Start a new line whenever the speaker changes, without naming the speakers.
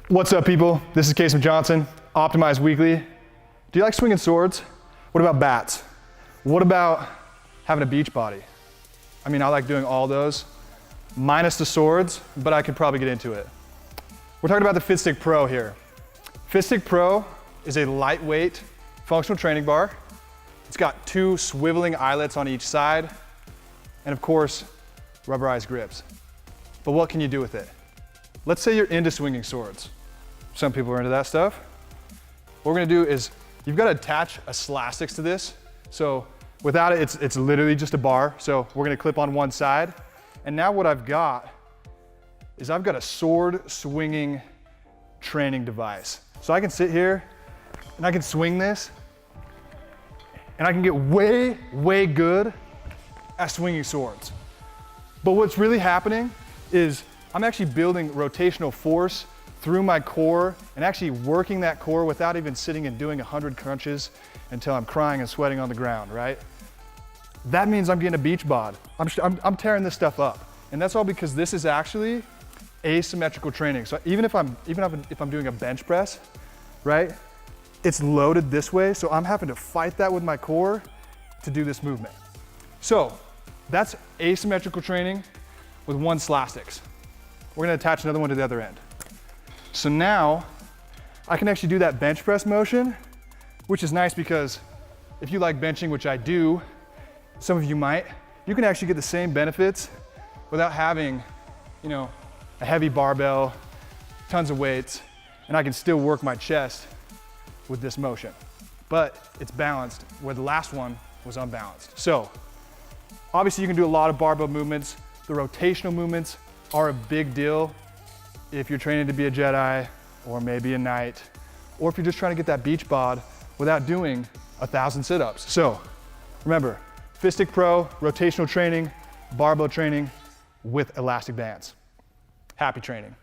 What's up, people? This is Casey Johnson, Optimize Weekly. Do you like swinging swords? What about bats? What about having a beach body? I mean, I like doing all those, minus the swords, but I could probably get into it. We're talking about the Fit Stik Pro here. Fit Stik Pro is a lightweight functional training bar. It's got two swiveling eyelets on each side, and of course, rubberized grips. But what can you do with it? Let's say you're into swinging swords. Some people are into that stuff. What we're gonna do is, you've gotta attach a Slastix to this. So without it, it's literally just a bar. So we're gonna clip on one side. And now what I've got is I've got a sword swinging training device. So I can sit here and I can swing this and I can get way, way good at swinging swords. But what's really happening is I'm actually building rotational force through my core and actually working that core without even sitting and doing 100 crunches until I'm crying and sweating on the ground, right? That means I'm getting a beach bod. I'm tearing this stuff up. And that's all because this is actually asymmetrical training. So even if I'm doing a bench press, right? It's loaded this way, so I'm having to fight that with my core to do this movement. So that's asymmetrical training with one Slastix. We're gonna attach another one to the other end. So now I can actually do that bench press motion, which is nice because if you like benching, which I do, some of you might, you can actually get the same benefits without having, you know, a heavy barbell, tons of weights, and I can still work my chest with this motion. But it's balanced where the last one was unbalanced. So obviously you can do a lot of barbell movements. The rotational movements are a big deal if you're training to be a Jedi or maybe a knight, or if you're just trying to get that beach bod without doing 1,000 sit-ups. So remember, Fit Stik Pro, rotational training, barbell training with elastic bands. Happy training.